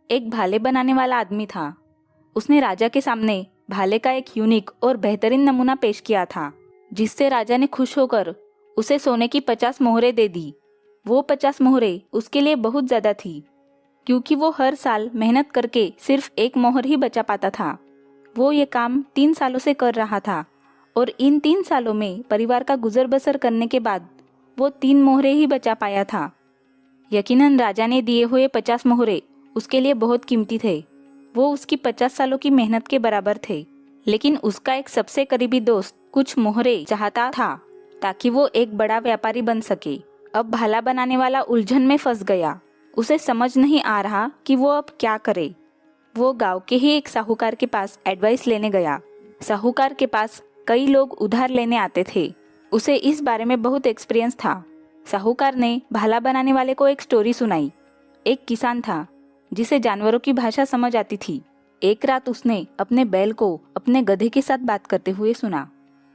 एक भाले बनाने वाला आदमी था। उसने राजा के सामने भाले का एक यूनिक और बेहतरीन नमूना पेश किया था, जिससे राजा ने खुश होकर उसे सोने की 50 मोहरें दे दी। वो 50 मोहरें उसके लिए बहुत ज्यादा थी, क्योंकि वो हर साल मेहनत करके सिर्फ एक मोहर ही बचा पाता था। वो ये काम 3 सालों से कर रहा था और इन 3 सालों में परिवार का गुजर बसर करने के बाद वो 3 मोहरें ही बचा पाया था। यकीनन राजा ने दिए हुए 50 मोहरे उसके लिए बहुत कीमती थे। वो उसकी 50 सालों की मेहनत के बराबर थे। लेकिन उसका एक सबसे करीबी दोस्त कुछ मोहरे चाहता था ताकि वो एक बड़ा व्यापारी बन सके। अब भाला बनाने वाला उलझन में फंस गया। उसे समझ नहीं आ रहा कि वो अब क्या करे। वो गांव के ही एक साहूकार के पास एडवाइस लेने गया। साहूकार के पास कई लोग उधार लेने आते थे। उसे इस बारे में बहुत एक्सपीरियंस था। साहूकार ने भाला बनाने वाले को एक स्टोरी सुनाई। एक किसान था जिसे जानवरों की भाषा समझ आती थी। एक रात उसने अपने बैल को अपने गधे के साथ बात करते हुए सुना।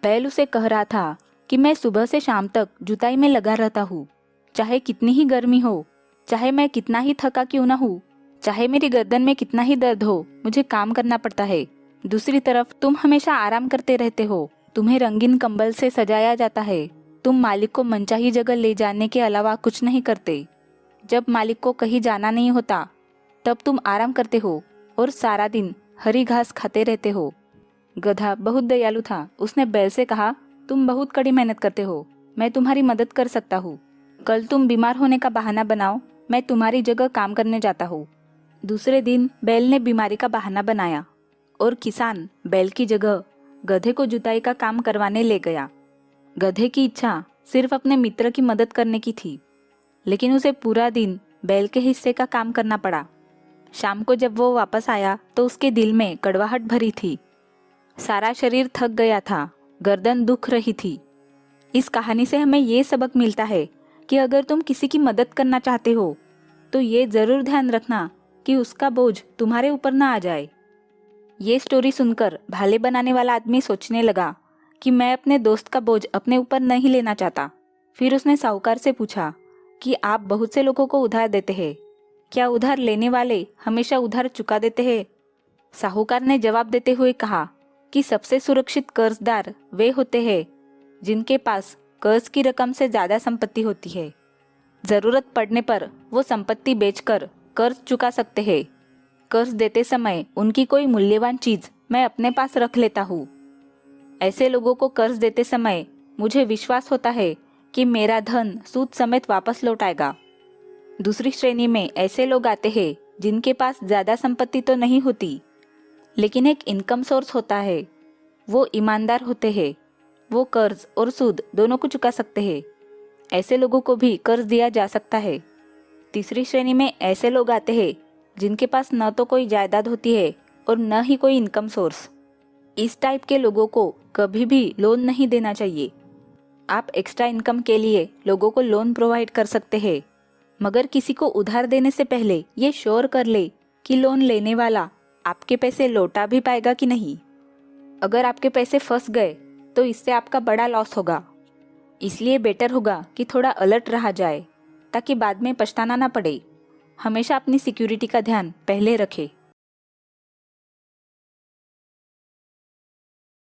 बैल उसे कह रहा था कि मैं सुबह से शाम तक जुताई में लगा रहता हूँ। चाहे कितनी ही गर्मी हो, चाहे मैं कितना ही थका क्यों न हूँ, चाहे मेरी गर्दन में कितना ही दर्द हो, मुझे काम करना पड़ता है। दूसरी तरफ तुम हमेशा आराम करते रहते हो। तुम्हें रंगीन कंबल से सजाया जाता है। तुम मालिक को मनचाही जगह ले जाने के अलावा कुछ नहीं करते। जब मालिक को कहीं जाना नहीं होता तब तुम आराम करते हो और सारा दिन हरी घास खाते रहते हो। गधा बहुत दयालु था। उसने बैल से कहा, तुम बहुत कड़ी मेहनत करते हो, मैं तुम्हारी मदद कर सकता हूँ। कल तुम बीमार होने का बहाना बनाओ, मैं तुम्हारी जगह काम करने जाता हूँ। दूसरे दिन बैल ने बीमारी का बहाना बनाया और किसान बैल की जगह गधे को जुताई का काम करवाने ले गया। गधे की इच्छा सिर्फ अपने मित्र की मदद करने की थी, लेकिन उसे पूरा दिन बैल के हिस्से का काम करना पड़ा। शाम को जब वो वापस आया तो उसके दिल में कड़वाहट भरी थी। सारा शरीर थक गया था, गर्दन दुख रही थी। इस कहानी से हमें ये सबक मिलता है कि अगर तुम किसी की मदद करना चाहते हो तो ये जरूर ध्यान रखना कि उसका बोझ तुम्हारे ऊपर ना आ जाए। ये स्टोरी सुनकर भाले बनाने वाला आदमी सोचने लगा कि मैं अपने दोस्त का बोझ अपने ऊपर नहीं लेना चाहता। फिर उसने साहूकार से पूछा कि आप बहुत से लोगों को उधार देते हैं, क्या उधार लेने वाले हमेशा उधार चुका देते हैं? साहूकार ने जवाब देते हुए कहा कि सबसे सुरक्षित कर्जदार वे होते हैं जिनके पास कर्ज की रकम से ज्यादा संपत्ति होती है। जरूरत पड़ने पर वो संपत्ति बेचकर कर्ज चुका सकते हैं। कर्ज देते समय उनकी कोई मूल्यवान चीज मैं अपने पास रख लेता हूँ। ऐसे लोगों को कर्ज देते समय मुझे विश्वास होता है कि मेरा धन सूद समेत वापस लौट आएगा। दूसरी श्रेणी में ऐसे लोग आते हैं जिनके पास ज्यादा संपत्ति तो नहीं होती, लेकिन एक इनकम सोर्स होता है। वो ईमानदार होते हैं। वो कर्ज और सूद दोनों को चुका सकते हैं। ऐसे लोगों को भी कर्ज दिया जा सकता है। तीसरी श्रेणी में ऐसे लोग आते हैं जिनके पास न तो कोई जायदाद होती है और न ही कोई इनकम सोर्स। इस टाइप के लोगों को कभी भी लोन नहीं देना चाहिए। आप एक्स्ट्रा इनकम के लिए लोगों को लोन प्रोवाइड कर सकते हैं, मगर किसी को उधार देने से पहले ये श्योर कर ले कि लोन लेने वाला आपके पैसे लौटा भी पाएगा कि नहीं। अगर आपके पैसे फंस गए तो इससे आपका बड़ा लॉस होगा। इसलिए बेटर होगा कि थोड़ा अलर्ट रहा जाए ताकि बाद में पछताना ना पड़े। हमेशा अपनी सिक्योरिटी का ध्यान पहले रखें।